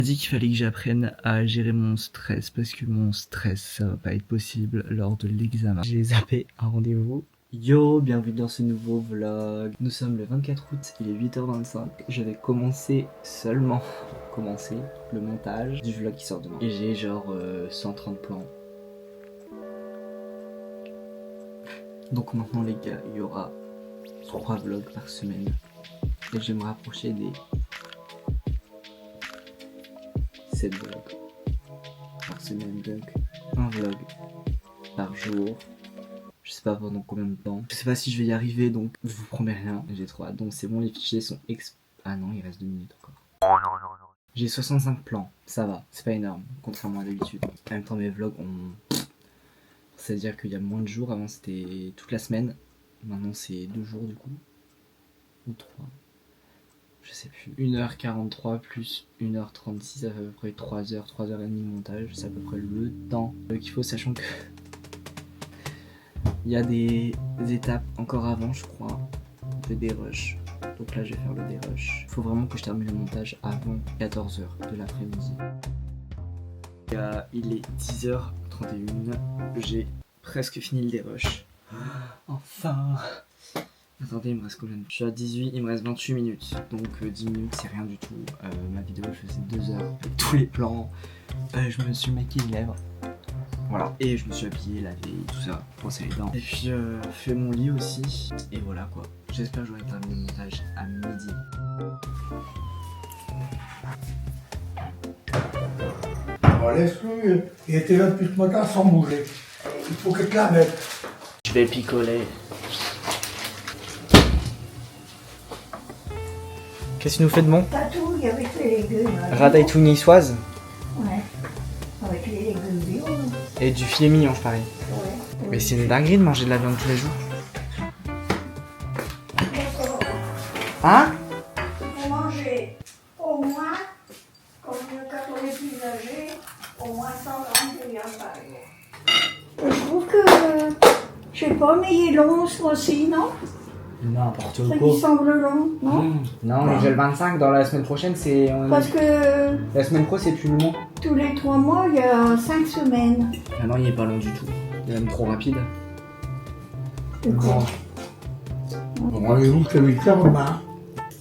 J'ai dit qu'il fallait que j'apprenne à gérer mon stress parce que mon stress, ça va pas être possible lors de l'examen. J'ai zappé un rendez-vous. Yo, bienvenue dans ce nouveau vlog. Nous sommes le 24 août, il est 8h25. Je vais seulement commencer le montage du vlog qui sort demain. Et j'ai genre 130 plans. Donc maintenant les gars, il y aura 3 vlogs par semaine. Et je vais me rapprocher des 7 vlogs par semaine, donc un vlog par jour. Je sais pas pendant combien de temps. Je sais pas si je vais y arriver, donc je vous promets rien, j'ai trop hâte. Donc c'est bon, les fichiers sont Ah non, il reste 2 minutes encore. J'ai 65 plans, ça va, c'est pas énorme, contrairement à d'habitude. En même temps, mes vlogs ont... C'est-à-dire qu'il y a moins de jours, avant c'était toute la semaine. Maintenant c'est 2 jours du coup. Ou 3. Je sais plus. 1h43 plus 1h36, ça fait à peu près 3h, 3h30 de montage. C'est à peu près le temps qu'il faut, sachant que il y a des étapes encore avant, je crois, de dérush. Donc là, je vais faire le dérush. Il faut vraiment que je termine le montage avant 14h de l'après-midi. Il est 10h31. J'ai presque fini le dérush. Enfin! Attendez, il me reste combien? Je suis à 18, il me reste 28 minutes. Donc 10 minutes, c'est rien du tout. Ma vidéo, je faisais 2 heures avec tous les plans. Je me suis maquillé les lèvres. Voilà. Et je me suis habillé, lavé, tout ça, brossé les dents. Et puis fait mon lit aussi. Et voilà quoi. J'espère que j'aurai terminé le montage à midi. Bon, laisse-le, il était là depuis ce matin sans bouger. Il faut que tu la mettes. Je vais picoler. Qu'est-ce que tu nous fais de bon? Tatouille avec les légumes. Ratatouille niçoise. Ouais, avec les légumes bio. Et du filet mignon, je parie. Ouais. Mais c'est une dinguerie de manger de la viande tous les jours. Hein? Faut manger au moins, quand on est plus âgé, au moins 100 grammes de viande par jour. Je trouve que, je sais pas, mais il est long ce mois-ci, non? N'importe Ça qui semble long, non? Non, mais j'ai le 25, dans la semaine prochaine, c'est... Parce que La semaine pro, c'est plus long. tous les 3 mois, il y a 5 semaines. Ah non, il est pas long du tout. Il est même trop rapide. Bon. Rendez-vous, c'est 8h demain.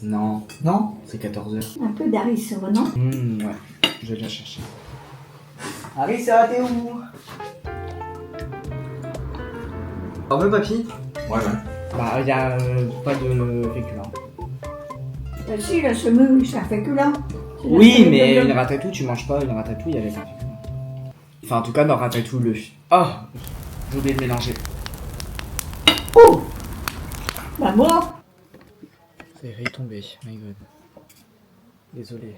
Non, Non? c'est 14h. Un peu d'harissa, non? Ouais, je vais la chercher. Harissa, t'es où? T'en veux, papy? Ouais. Bah, y a pas de féculents. Bah si, la semoule, c'est un féculent. Oui, mais une ratatouille, tu manges pas une ratatouille avec un féculent. Enfin, en tout cas, dans ratatouille, le... Oh! J'ai oublié de mélanger. Oh! Bah moi! C'est retombé, my god. Désolé.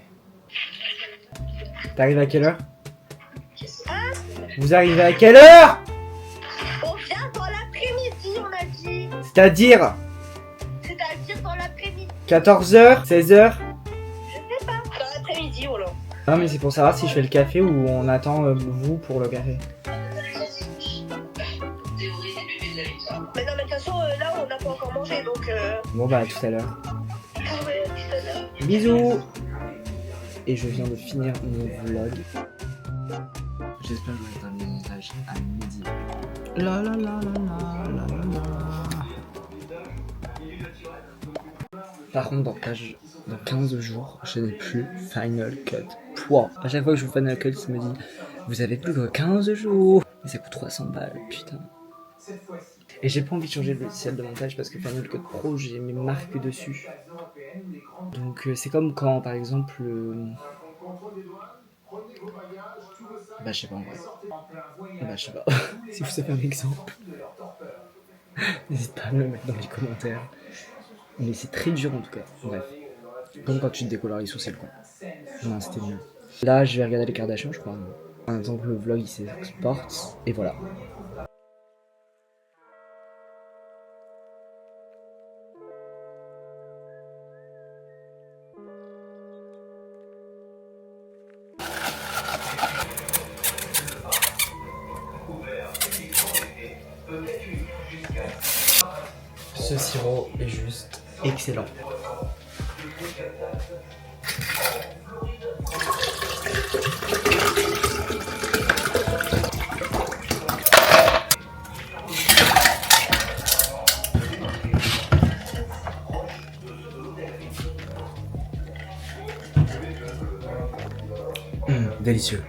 T'arrives à quelle heure? Vous arrivez à quelle heure? On vient dans l'après-midi, on a dit. C'est-à-dire Dans l'après-midi. 14h, 16h? Je sais pas. Dans l'après-midi, on l'a. Non, mais c'est pour savoir si je fais le café ou on attend vous pour le café. Mais non, mais de toute façon, là, on n'a pas encore mangé, donc Bon bah à tout à l'heure. ouais, tout à l'heure. Bisous. Et je viens de finir mon vlog. J'espère que j'aurai terminé le montage à midi. La la la la la la la la. Par contre dans 15 jours, je n'ai plus Final Cut. Pouah. À chaque fois que je joue Final Cut, je me dis vous avez plus que 15 jours. Mais ça coûte 300 balles, putain. Et j'ai pas envie de changer le logiciel de montage parce que Final Cut Pro, j'ai mes marques dessus. Donc c'est comme quand par exemple bah je sais pas en vrai. Bah je sais pas. Si vous savez un exemple, n'hésite pas à me le mettre dans les commentaires. Mais c'est très dur en tout cas. Bref. Comme quand tu te décolores les sourcils quoi. Non c'était mieux. Là je vais regarder les Kardashians je crois. En même temps que le vlog il s'exporte. Et voilà. Ce sirop est juste excellent. Délicieux.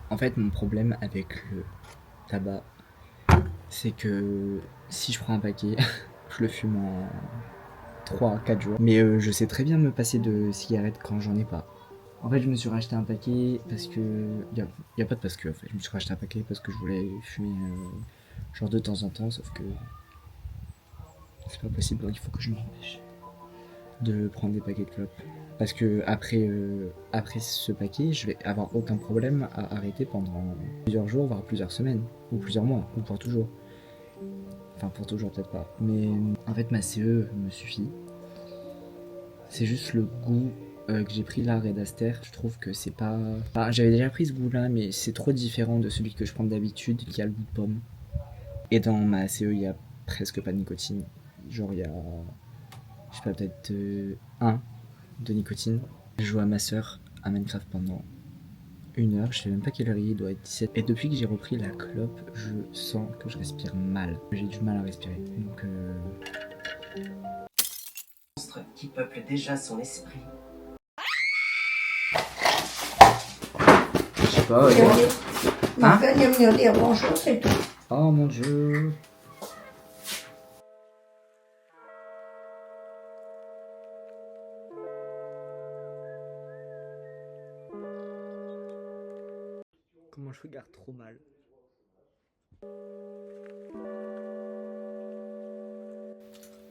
En fait, mon problème avec le tabac, c'est que si je prends un paquet, je le fume en 3-4 jours. Mais je sais très bien me passer de cigarettes quand j'en ai pas. En fait, je me suis racheté un paquet parce que... Y a pas de parce que, en fait. Je me suis racheté un paquet parce que je voulais fumer genre de temps en temps, sauf que... c'est pas possible, donc il faut que je m'empêche de prendre des paquets de clopes. Parce que après ce paquet, je vais avoir aucun problème à arrêter pendant plusieurs jours, voire plusieurs semaines, ou plusieurs mois, ou pour toujours. Enfin, pour toujours, peut-être pas. Mais en fait, ma CE me suffit. C'est juste le goût que j'ai pris là, Red Aster. Je trouve que c'est pas... Enfin, j'avais déjà pris ce goût-là, mais c'est trop différent de celui que je prends d'habitude, qui a le goût de pomme. Et dans ma CE, il y a presque pas de nicotine. Genre, il y a... je sais pas, peut-être 1 de nicotine. Je joue à ma soeur à Minecraft pendant 1 heure, je sais même pas quelle heure il doit être 17. Et depuis que j'ai repris la clope, je sens que je respire mal. J'ai du mal à respirer. Donc Monstre qui peuple déjà son esprit. je sais pas, Ma femme vient me dire bonjour, c'est tout. Oh mon dieu. Comment je regarde trop mal.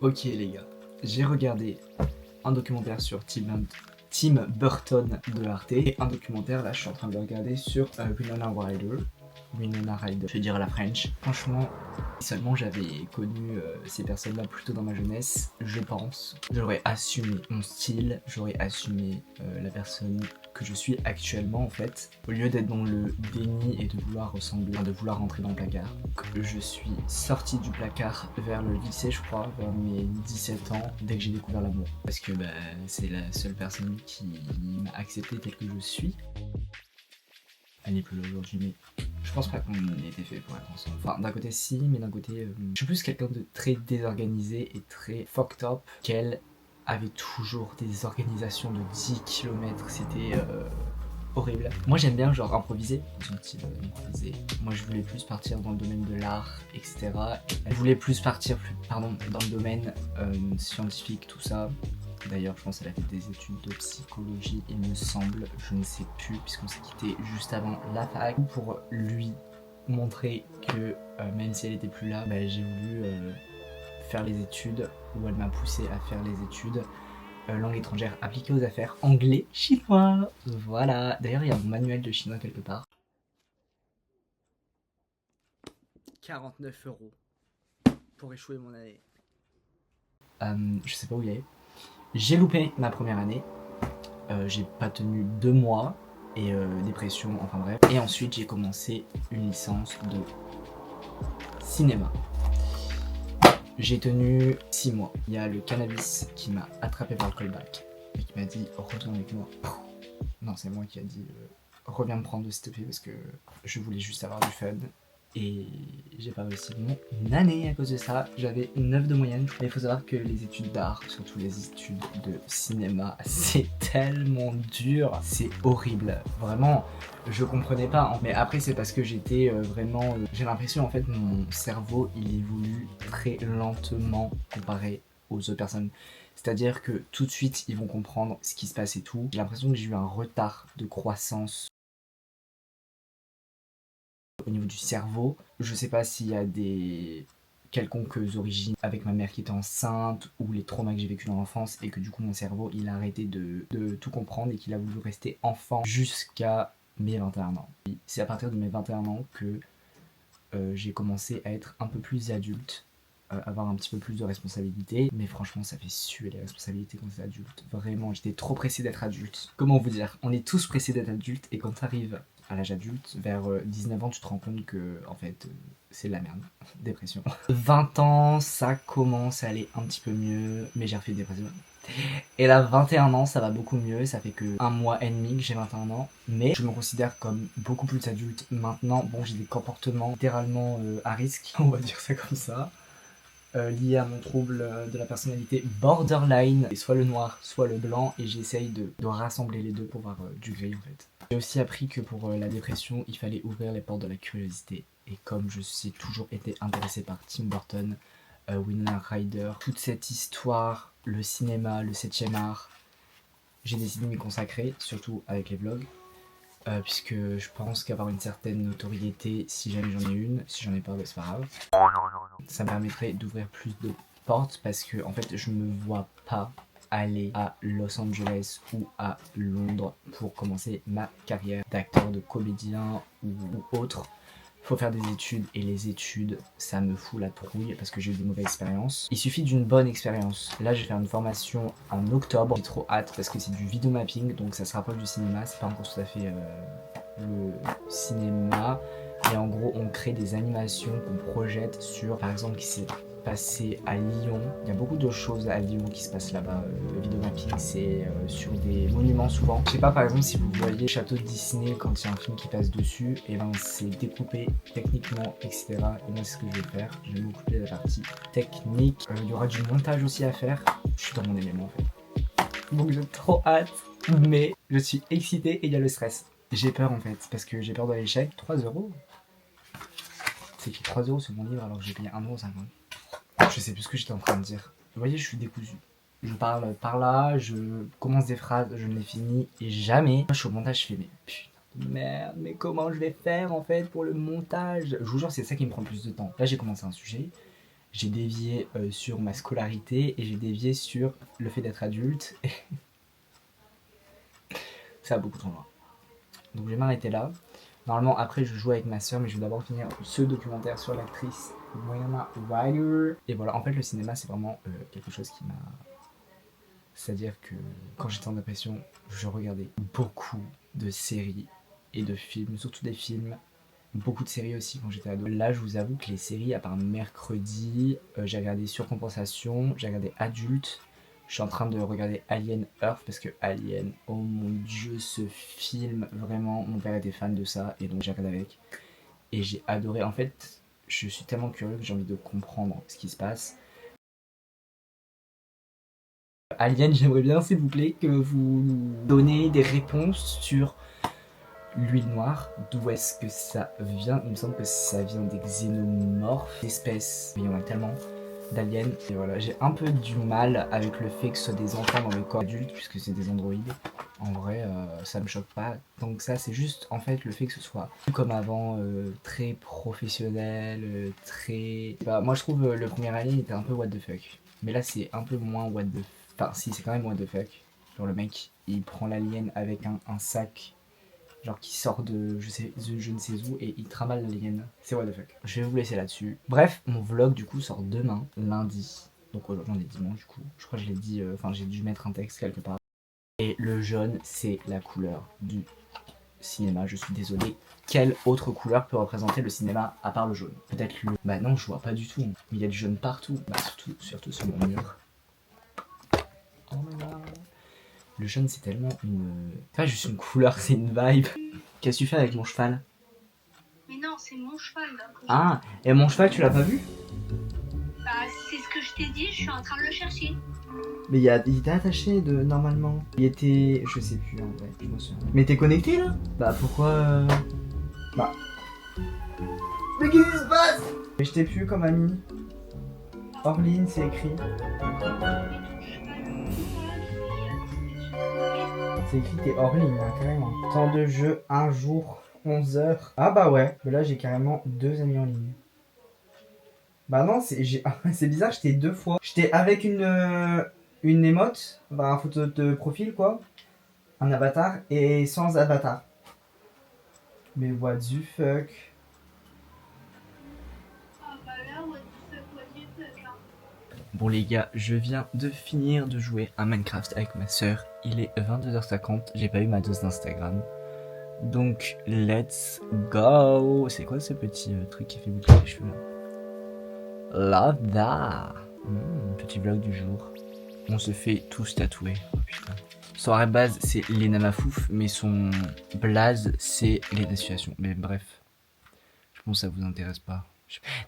Ok les gars, j'ai regardé un documentaire sur Tim Burton de Arte et un documentaire, là je suis en train de le regarder sur Winona Ryder, je vais dire à la French. Franchement, si seulement j'avais connu ces personnes-là plus tôt dans ma jeunesse, je pense, j'aurais assumé mon style, j'aurais assumé la personne que je suis actuellement en fait, au lieu d'être dans le déni et de vouloir ressembler, de vouloir rentrer dans le placard. Donc, je suis sorti du placard vers le lycée, je crois, vers mes 17 ans, dès que j'ai découvert l'amour. Parce que bah, c'est la seule personne qui m'a accepté tel que je suis. Elle n'est plus là aujourd'hui, mais je pense pas qu'on ait été fait pour être ensemble. Enfin, d'un côté si, mais d'un côté, je suis plus quelqu'un de très désorganisé et très fucked up, qu'elle avait toujours des organisations de 10 km, c'était horrible. Moi j'aime bien genre improviser, improviser. Moi je voulais plus partir dans le domaine de l'art, etc. Elle voulait plus partir dans le domaine scientifique, tout ça. D'ailleurs, je pense qu'elle a fait des études de psychologie, il me semble, je ne sais plus, puisqu'on s'est quitté juste avant la fac. Pour lui montrer que même si elle était plus là, bah, j'ai voulu faire les études, ou elle m'a poussé à faire les études. Langue étrangère appliquée aux affaires, anglais, chinois, voilà. D'ailleurs, il y a mon manuel de chinois quelque part. 49 € pour échouer mon année. Je sais pas où il est. J'ai loupé ma première année, j'ai pas tenu 2 mois, et dépression, enfin bref. Et ensuite j'ai commencé une licence de cinéma. J'ai tenu 6 mois. Il y a le cannabis qui m'a attrapé par le callback et qui m'a dit reviens avec moi. Non, c'est moi qui a dit reviens me prendre de s'il te plaît parce que je voulais juste avoir du fun. Et j'ai pas réussi mon année à cause de ça. J'avais 9 de moyenne. Mais il faut savoir que les études d'art, surtout les études de cinéma, c'est tellement dur. C'est horrible. Vraiment, je comprenais pas. Mais après, c'est parce que j'étais vraiment... j'ai l'impression en fait mon cerveau, il évolue très lentement comparé aux autres personnes. C'est-à-dire que tout de suite, ils vont comprendre ce qui se passe et tout. J'ai l'impression que j'ai eu un retard de croissance au niveau du cerveau. Je sais pas s'il y a des quelconques origines avec ma mère qui était enceinte ou les traumas que j'ai vécu dans l'enfance et que du coup mon cerveau il a arrêté de tout comprendre et qu'il a voulu rester enfant jusqu'à mes 21 ans. C'est à partir de mes 21 ans que j'ai commencé à être un peu plus adulte, avoir un petit peu plus de responsabilités, mais franchement ça fait suer les responsabilités quand t'es adulte. Vraiment, j'étais trop pressé d'être adulte. Comment vous dire, on est tous pressés d'être adulte et quand t'arrives à l'âge adulte, vers 19 ans, tu te rends compte que, en fait, c'est de la merde. Dépression. 20 ans, ça commence à aller un petit peu mieux, mais j'ai refait dépression. Et là, 21 ans, ça va beaucoup mieux, ça fait que 1 mois et demi que j'ai 21 ans, mais je me considère comme beaucoup plus adulte maintenant. Bon, j'ai des comportements littéralement à risque, on va dire ça comme ça. lié à mon trouble de la personnalité borderline, et soit le noir, soit le blanc, et j'essaye de rassembler les deux pour voir du gris en fait. J'ai aussi appris que pour la dépression, il fallait ouvrir les portes de la curiosité, et comme je suis toujours été intéressé par Tim Burton, Winona Ryder, toute cette histoire, le cinéma, le 7e art, j'ai décidé de m'y consacrer, surtout avec les vlogs. Puisque je pense qu'avoir une certaine notoriété, si jamais j'en ai une, si j'en ai pas, bah c'est pas grave, ça me permettrait d'ouvrir plus de portes parce que en fait je me vois pas aller à Los Angeles ou à Londres pour commencer ma carrière d'acteur, de comédien ou autre. Faut faire des études et les études ça me fout la trouille parce que j'ai eu des mauvaises expériences. Il suffit d'une bonne expérience. Là je vais faire une formation en octobre, j'ai trop hâte parce que c'est du vidéo mapping donc ça se rapproche du cinéma, c'est pas encore tout à fait le cinéma. Et en gros on crée des animations qu'on projette sur par exemple qui s'est passé à Lyon. Il y a beaucoup de choses à Lyon qui se passent là-bas. Le vidéo mapping c'est sur des monuments souvent. Je sais pas par exemple si vous voyez le château de Disney quand il y a un film qui passe dessus, et ben c'est découpé techniquement etc. Et moi c'est ce que je vais faire. Je vais m'occuper de la partie technique. Il y aura du montage aussi à faire. Je suis dans mon élément en fait. Donc j'ai trop hâte, mais je suis excité et il y a le stress. J'ai peur en fait parce que j'ai peur de l'échec. 3 €. C'est écrit 3 € sur mon livre alors que j'ai payé 1,50 €. Je sais plus ce que j'étais en train de dire. Vous voyez, je suis décousu. Je parle par là, je commence des phrases, je ne les finis et jamais. Moi, je suis au montage, je fais mais putain de merde, mais comment je vais faire en fait pour le montage? Je vous jure, c'est ça qui me prend le plus de temps. Là, j'ai commencé un sujet, j'ai dévié sur ma scolarité et j'ai dévié sur le fait d'être adulte. Ça va beaucoup trop loin. Donc, je vais m'arrêter là. Normalement, après, je joue avec ma soeur, mais je vais d'abord finir ce documentaire sur l'actrice Winona Ryder. Et voilà, en fait, le cinéma, c'est vraiment quelque chose qui m'a... C'est-à-dire que quand j'étais en dépression, je regardais beaucoup de séries et de films, surtout des films. Beaucoup de séries aussi quand j'étais ado. Là, je vous avoue que les séries, à part mercredi, j'ai regardé Surcompensation, j'ai regardé Adulte. Je suis en train de regarder Alien Earth parce que Alien, oh mon dieu, ce film, vraiment, mon père était fan de ça et donc j'ai regardé avec. Et j'ai adoré, en fait, je suis tellement curieux que j'ai envie de comprendre ce qui se passe. Alien, j'aimerais bien, s'il vous plaît, que vous nous donnez des réponses sur l'huile noire. D'où est-ce que ça vient? Il me semble que ça vient des xénomorphes, d'espèces, il y en a tellement. D'aliens, et voilà, j'ai un peu du mal avec le fait que ce soit des enfants dans le corps adulte puisque c'est des androïdes. En vrai, ça me choque pas tant que ça, c'est juste en fait le fait que ce soit comme avant, très professionnel, très... Bah, moi je trouve le premier Alien était un peu what the fuck, mais là c'est un peu moins what the... Enfin si, c'est quand même what the fuck. Genre le mec, il prend l'alien avec un sac genre qui sort de je ne sais où et il trimballe l'alien. C'est what the fuck. Je vais vous laisser là-dessus. Bref, mon vlog du coup sort demain, lundi. Donc aujourd'hui on est dimanche du coup. Je crois que je l'ai dit, enfin j'ai dû mettre un texte quelque part. Et le jaune, c'est la couleur du cinéma, je suis désolé. Quelle autre couleur peut représenter le cinéma à part le jaune? Peut-être le... Bah non, je vois pas du tout. Mais il y a du jaune partout. Bah surtout sur mon mur. Oh my god. Le jaune c'est tellement une... C'est pas juste une couleur, c'est une vibe. Qu'est-ce que tu fais avec mon cheval? Mais non, c'est mon cheval là. Ah, et mon cheval tu l'as pas vu? Bah c'est ce que je t'ai dit, je suis en train de le chercher. Mais il était attaché normalement. Il était... Je sais plus en vrai, je m'en souviens. Mais t'es connecté là? Bah pourquoi Bah... Mais qu'est-ce qui se passe? Mais je t'ai plus comme ami. Orline c'est écrit. C'est écrit t'es hors ligne, hein, carrément. Temps de jeu, 1 jour, 11 heures. Ah bah ouais, mais là j'ai carrément 2 amis en ligne. Bah non, c'est bizarre, j'étais 2 fois. J'étais avec une émote, bah, un photo de profil quoi. Un avatar, et sans avatar. Mais what the fuck? Ah bah là, what the fuck là. Bon les gars, je viens de finir de jouer à Minecraft avec ma soeur. Il est 22h50, j'ai pas eu ma dose d'Instagram. Donc let's go. C'est quoi ce petit truc qui fait boucler les cheveux là? Love that. Petit vlog du jour. On se fait tous tatouer. Oh putain. Son vrai base c'est Lena Mafouf, mais son blaze c'est Lena Situation. Mais bref, je pense que ça vous intéresse pas.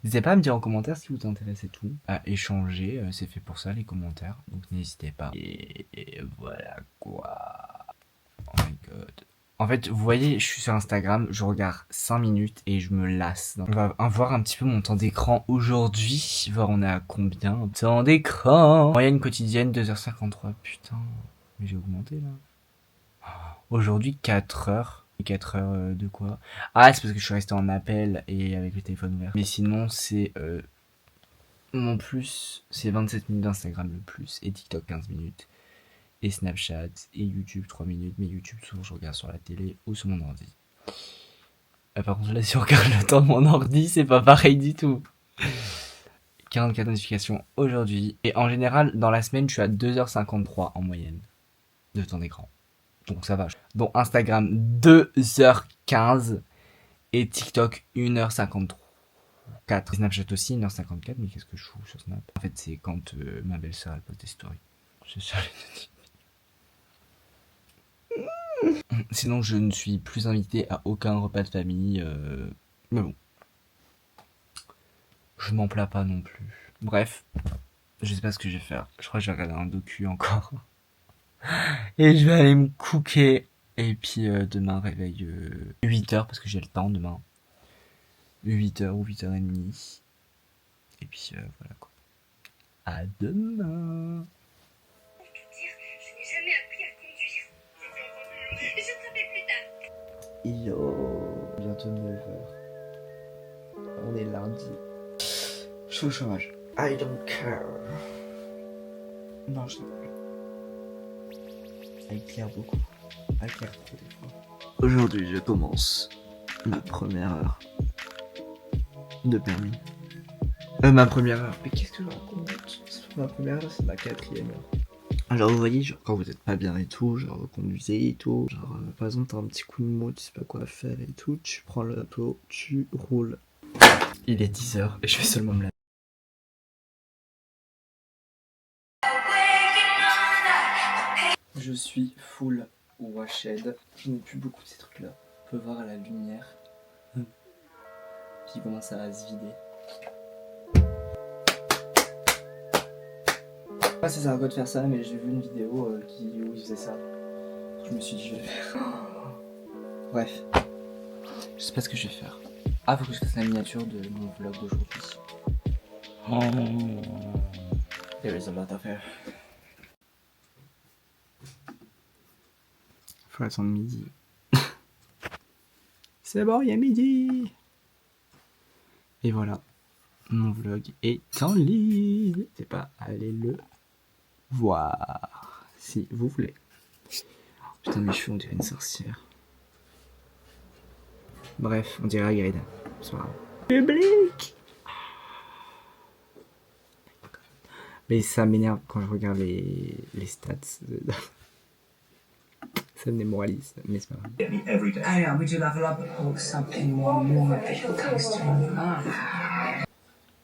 N'hésitez pas à me dire en commentaire ce qui vous intéresse et tout. À échanger, c'est fait pour ça les commentaires. Donc n'hésitez pas. Et voilà quoi. Oh my god. En fait, vous voyez, je suis sur Instagram, je regarde 5 minutes et je me lasse. Donc, on va voir un petit peu mon temps d'écran aujourd'hui. Voir on est à combien. Temps d'écran. Moyenne quotidienne 2h53. Putain. Mais j'ai augmenté là. Aujourd'hui 4 heures. 4 heures de quoi? Ah, c'est parce que je suis resté en appel et avec le téléphone ouvert. Mais sinon, c'est mon plus, c'est 27 minutes d'Instagram le plus, et TikTok 15 minutes, et Snapchat, et YouTube 3 minutes. Mais YouTube, souvent je regarde sur la télé ou sur mon ordi. Par contre, là, si on regarde le temps de mon ordi, c'est pas pareil du tout. 44 notifications aujourd'hui, et en général, dans la semaine, je suis à 2h53 en moyenne de temps d'écran. Donc ça va. Donc Instagram 2h15 et TikTok 1h54. Snapchat aussi 1h54, mais qu'est-ce que je fous sur Snap? En fait c'est quand ma belle-sœur elle poste des stories. C'est ça les notifs. Sinon je ne suis plus invité à aucun repas de famille. Mais bon. Je m'en plains pas non plus. Bref. Je sais pas ce que je vais faire. Je crois que je vais regarder un docu encore. Et je vais aller me cooker. Et puis demain réveil 8h parce que j'ai le temps demain. 8h ou 8h30. Et puis voilà quoi. À demain. Je n'ai jamais appris à conduire. Je te rappelle plus tard. Yo, bientôt 9h. On est lundi. Je suis au chômage. I don't care. Non, je ne plus. Elle éclaire beaucoup. Elle éclaire trop des fois. Aujourd'hui, je commence ma première heure de permis. Ma première heure. Mais qu'est-ce que je raconte? C'est pas ma première heure, c'est ma 4e heure. Genre, vous voyez, genre, quand vous êtes pas bien et tout, genre, vous conduisez et tout. Genre, par exemple, t'as un petit coup de mou, tu sais pas quoi faire et tout. Tu prends l'auto, tu roules. Il est 10h et je vais seulement me laver. Je suis full washed. Je n'ai plus beaucoup de ces trucs là. On peut voir à la lumière. Puis il commence à se vider. Ah, c'est ça, quoi de faire ça, mais j'ai vu une vidéo où il faisait ça. Je me suis dit, je vais le faire. Bref. Je sais pas ce que je vais faire. Ah, faut que je fasse la miniature de mon vlog d'aujourd'hui. There is a lot of hair. Faut attendre midi. C'est bon, il y a midi. Et voilà. Mon vlog est en ligne. N'hésitez pas à aller le voir si vous voulez. Putain, mes cheveux, on dirait une sorcière. Bref, on dirait Hagrid. C'est pas grave. Public. Mais ça m'énerve quand je regarde les stats. Ça me démoralise, mais c'est pas grave. Aya, would you level up or something more people comes to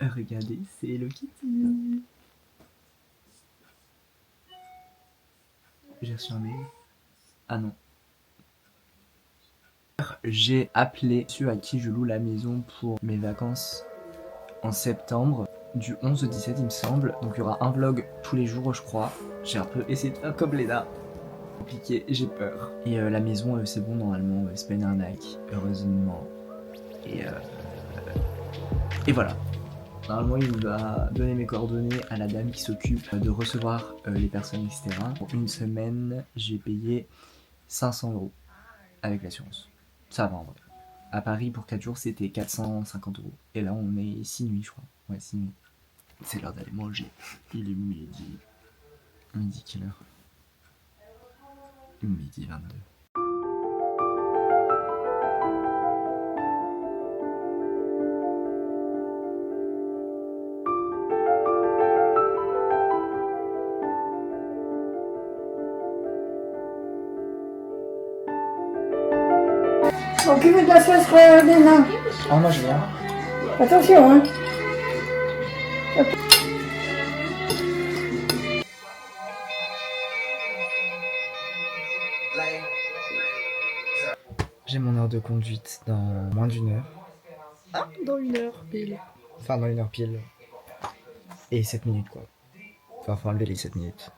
Regardez, c'est Hello Kitty. J'ai reçu un mail. Ah non. J'ai appelé ceux à qui je loue la maison pour mes vacances en septembre. Du 11 au 17 il me semble. Donc il y aura un vlog tous les jours je crois. J'ai un peu essayé de faire comme Léna. Compliqué, j'ai peur. Et la maison c'est bon normalement, c'est pas une arnaque. Heureusement. Et voilà. Normalement, il va donner mes coordonnées à la dame qui s'occupe de recevoir les personnes, etc. Pour une semaine, j'ai payé 500 € avec l'assurance. Ça va en vrai. À Paris, pour 4 jours, c'était 450 €. Et là, on est 6 nuits, je crois. Ouais, 6 nuits. C'est l'heure d'aller manger. Il est midi. Midi quelle heure? Midi 22. Occupez de la chaise, Léna. Ah, moi je viens. Attention, hein. J'ai mon heure de conduite dans moins d'1 heure. dans 1 heure pile. Enfin, dans 1 heure pile. Et 7 minutes, quoi. Enfin, faut enlever les 7 minutes.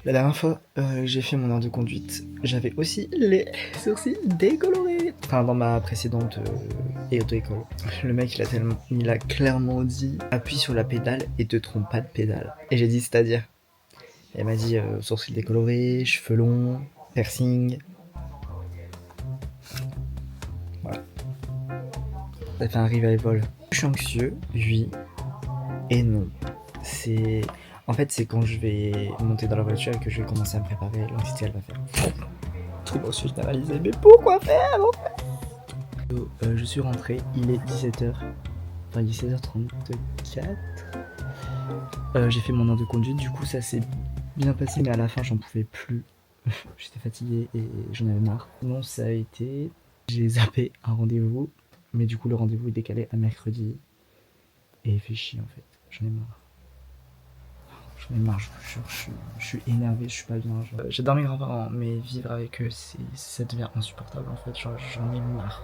La dernière fois, j'ai fait mon heure de conduite. J'avais aussi les sourcils décolorés. Enfin, dans ma précédente auto-école. Le mec, il a clairement dit appuie sur la pédale et te trompe pas de pédale. Et j'ai dit c'est-à-dire. Elle m'a dit sourcils décolorés, cheveux longs, piercing. Voilà. Ça fait un revival. Je suis anxieux, oui et non. En fait, c'est quand je vais monter dans la voiture et que je vais commencer à me préparer, l'anxiété elle va faire trouble anxieux généralisé. Mais pourquoi faire en fait? Je suis rentré, il est 17h. Enfin, il est 16h34. J'ai fait mon heure de conduite, du coup ça s'est bien passé, mais à la fin j'en pouvais plus. J'étais fatigué et j'en avais marre. Non, ça a été... J'ai zappé un rendez-vous, mais du coup le rendez-vous est décalé à mercredi. Et il fait chier en fait, j'en ai marre. J'en ai marre, je suis énervé, je suis pas bien. J'adore mes grands-parents, mais vivre avec eux, ça devient insupportable en fait, j'en ai marre.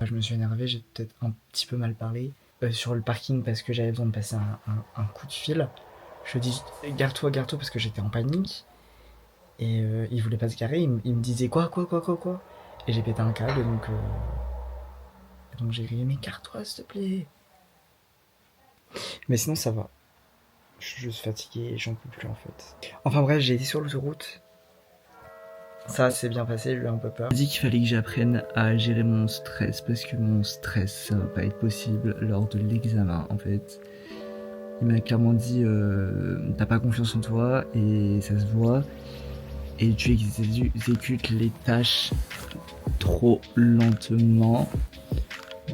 Je me suis énervé, j'ai peut-être un petit peu mal parlé. Sur le parking parce que j'avais besoin de passer un coup de fil. Je dis gare-toi parce que j'étais en panique. Et il voulait pas se garer, il me disait quoi. Et j'ai pété un câble, donc j'ai crié mais gare-toi s'il te plaît. Mais sinon ça va. Je suis juste fatigué et j'en peux plus en fait. Enfin bref, j'ai été sur l'autoroute. Ça s'est bien passé, j'ai eu un peu peur. J'ai dit qu'il fallait que j'apprenne à gérer mon stress parce que mon stress ça va pas être possible lors de l'examen en fait. Il m'a clairement dit t'as pas confiance en toi et ça se voit et tu exécutes les tâches trop lentement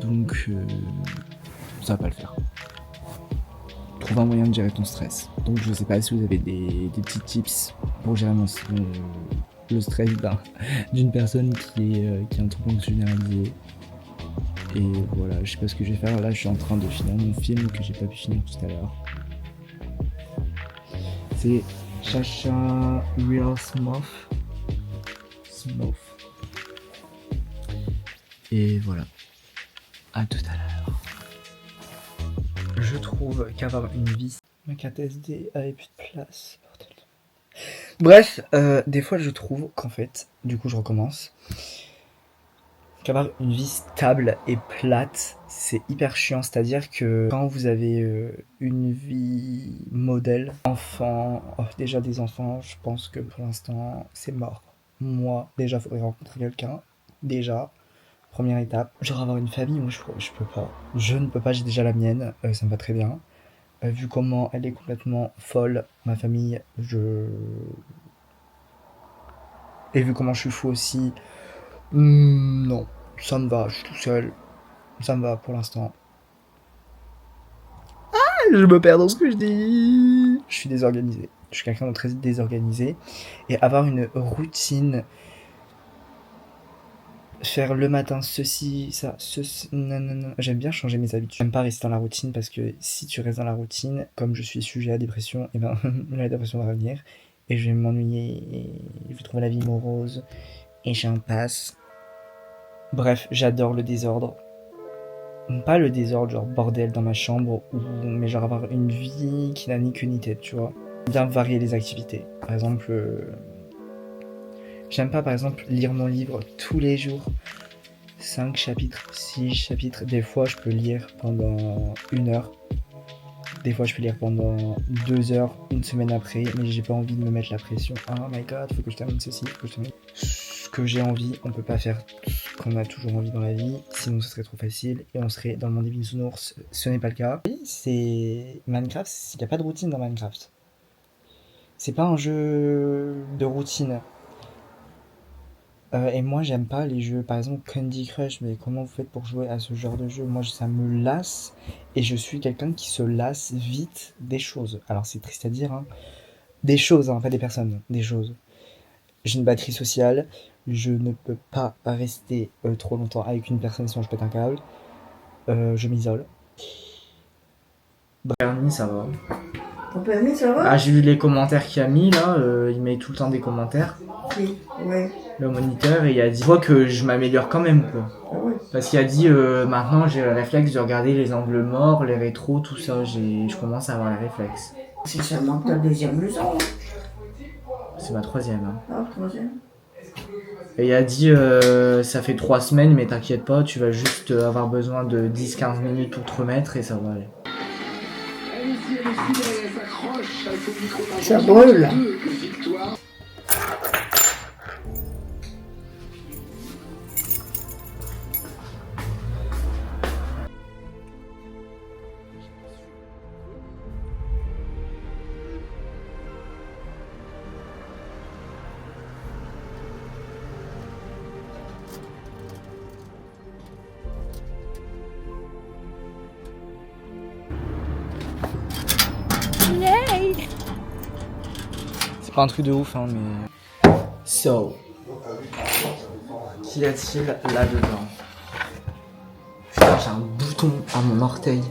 donc ça va pas le faire. Trouve un moyen de gérer ton stress. Donc je sais pas si vous avez des petits tips pour gérer le stress d'une personne qui a un trouble anxieux généralisé. Et voilà, je sais pas ce que je vais faire. Là, je suis en train de finir mon film que j'ai pas pu finir tout à l'heure. C'est Chacha Real Smurf. Et voilà. À tout à l'heure. Je trouve qu'avoir une vie... Ma carte SD avait plus de place. Bref, des fois je trouve qu'en fait, du coup je recommence, qu'avoir une vie stable et plate, c'est hyper chiant. C'est-à-dire que quand vous avez une vie modèle, enfant, déjà des enfants, je pense que pour l'instant c'est mort. Moi, déjà faudrait rencontrer quelqu'un, déjà, première étape. Genre avoir une famille, moi je peux pas. Je ne peux pas, j'ai déjà la mienne, ça me va très bien. Vu comment elle est complètement folle, ma famille, et vu comment je suis fou aussi, non, ça me va, je suis tout seul, ça me va pour l'instant. Ah, je me perds dans ce que je dis. Je suis désorganisé, je suis quelqu'un de très désorganisé, et avoir une routine, faire le matin ceci, ça, ceci, non, j'aime bien changer mes habitudes. J'aime pas rester dans la routine parce que si tu restes dans la routine, comme je suis sujet à la dépression, et ben la dépression va revenir et je vais m'ennuyer et je vais trouver la vie morose et j'en passe. Bref, j'adore le désordre. Pas le désordre genre bordel dans ma chambre, mais genre avoir une vie qui n'a ni queue ni tête, tu vois. Bien varier les activités. Par exemple... J'aime pas par exemple lire mon livre tous les jours, 5 chapitres, 6 chapitres, des fois je peux lire pendant 1 heure, des fois je peux lire pendant 2 heures, une semaine après, mais j'ai pas envie de me mettre la pression, oh my god, faut que je termine ceci, faut que je termine ce que j'ai envie. On peut pas faire ce qu'on a toujours envie dans la vie, sinon ce serait trop facile et on serait dans le monde des bisounours, ce n'est pas le cas. Oui, c'est Minecraft, il n'y a pas de routine dans Minecraft, c'est pas un jeu de routine. Et moi j'aime pas les jeux, par exemple Candy Crush, mais comment vous faites pour jouer à ce genre de jeu? Moi ça me lasse, et je suis quelqu'un qui se lasse vite des choses. Alors c'est triste à dire, hein. Des choses, hein, pas des personnes, des choses. J'ai une batterie sociale, je ne peux pas rester trop longtemps avec une personne sinon je pète un câble. Je m'isole. Permis ça va. Ton permis, ça va? Ah, j'ai vu les commentaires qu'il a mis là, il met tout le temps des commentaires. Oui, ouais. Le moniteur, et il a dit que je m'améliore quand même quoi. Ah oui. Parce qu'il a dit maintenant j'ai le réflexe de regarder les angles morts, les rétros, tout ça. Je commence à avoir le réflexe. C'est seulement ta deuxième leçon. C'est ma troisième. Hein. Ah, troisième. Et il a dit ça fait 3 semaines, mais t'inquiète pas, tu vas juste avoir besoin de 10-15 minutes pour te remettre et ça va aller. Ça brûle. C'est pas un truc de ouf, hein, mais... So... Qu'y a-t-il là-dedans? Putain, j'ai un bouton à mon orteil.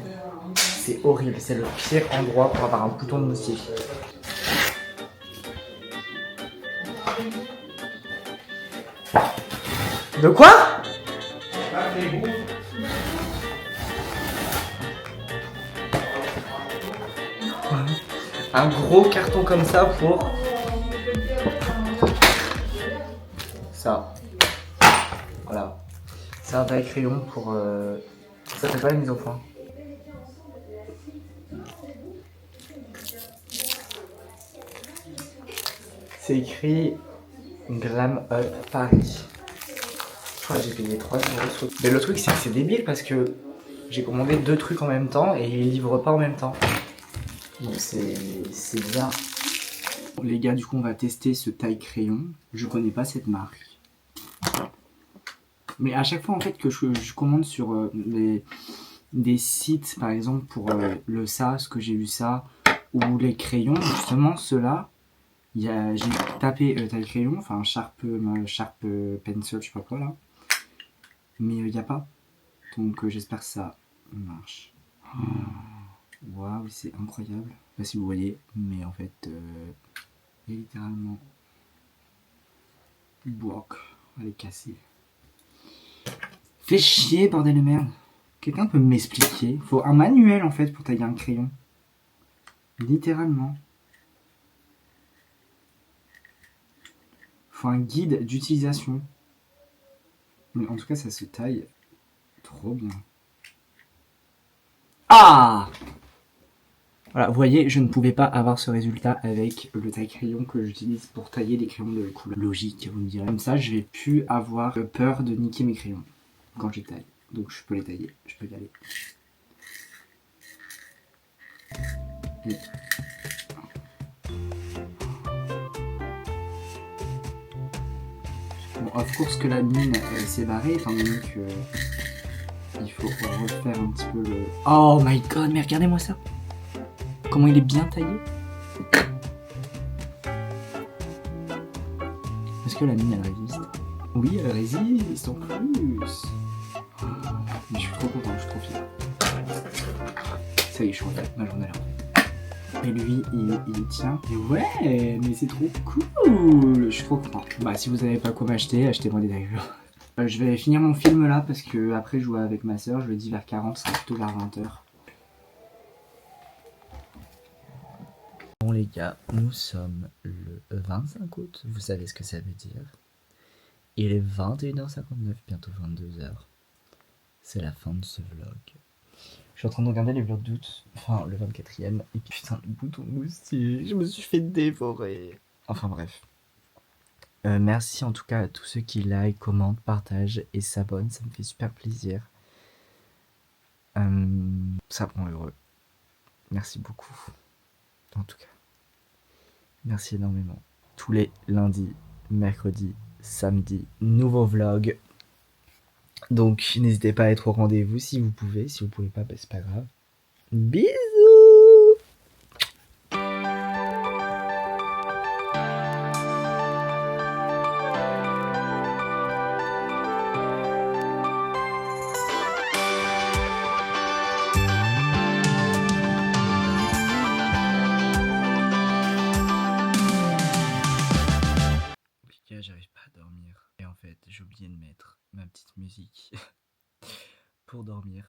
C'est horrible, c'est le pire endroit pour avoir un bouton de moustique. De quoi? Un gros carton comme ça pour ça. Voilà. C'est un taille crayon pour ça fait pas la mise au point. C'est écrit Glam Up Paris. Je crois que j'ai payé 3 €. Mais le truc c'est que c'est débile parce que j'ai commandé 2 trucs en même temps et ils livrent pas en même temps. Donc c'est bizarre. Les gars, du coup on va tester ce taille crayon. Je connais pas cette marque. Mais à chaque fois en fait que je commande sur des sites par exemple pour le SAS, que j'ai vu ça, ou les crayons, justement ceux-là, j'ai tapé taille crayon, enfin sharp pencil, je sais pas quoi là. Mais il n'y a pas. Donc j'espère que ça marche. Waouh, c'est incroyable. Je sais pas si vous voyez, mais en fait, il y a littéralement bloc. Elle est cassée. Fais chier, bordel de merde. Quelqu'un peut m'expliquer? Faut un manuel en fait pour tailler un crayon. Littéralement. Faut un guide d'utilisation. Mais en tout cas, ça se taille trop bien. Ah! Voilà, vous voyez, je ne pouvais pas avoir ce résultat avec le taille-crayon que j'utilise pour tailler des crayons de couleur. Logique, vous me direz. Comme ça, je vais plus avoir peur de niquer mes crayons quand je les taille. Donc je peux les tailler, je peux y aller. Et... Bon, of course que la mine s'est barrée, étant donné que il faut refaire un petit peu le... Oh my god, mais regardez-moi ça! Comment il est bien taillé. Est-ce que la mine elle résiste? Oui, elle résiste en plus. Mais je suis trop content, je suis trop fier. Ça y est, je suis en fait, ma journée là. Et lui, il tient. Et ouais, mais c'est trop cool. Je suis trop content. Bah, si vous n'avez pas quoi m'acheter, achetez-moi des dagues. Je vais finir mon film là parce que après jouer avec ma soeur, je le dis vers 40, c'est plutôt vers 20h. Bon les gars, nous sommes le 25 août, vous savez ce que ça veut dire. Il est 21h59, bientôt 22h. C'est la fin de ce vlog. Je suis en train de regarder les vlogs d'août, enfin le 24ème, et puis putain le bouton moustique, je me suis fait dévorer. Enfin bref. Merci en tout cas à tous ceux qui like, commentent, partagent et s'abonnent, ça me fait super plaisir. Ça rend heureux. Merci beaucoup. En tout cas. Merci énormément. Tous les lundis, mercredis, samedis, nouveau vlog. Donc n'hésitez pas à être au rendez-vous si vous pouvez. Si vous pouvez pas, bah, c'est pas grave. Bisous. J'arrive pas à dormir. Et en fait, j'ai oublié de mettre ma petite musique pour dormir.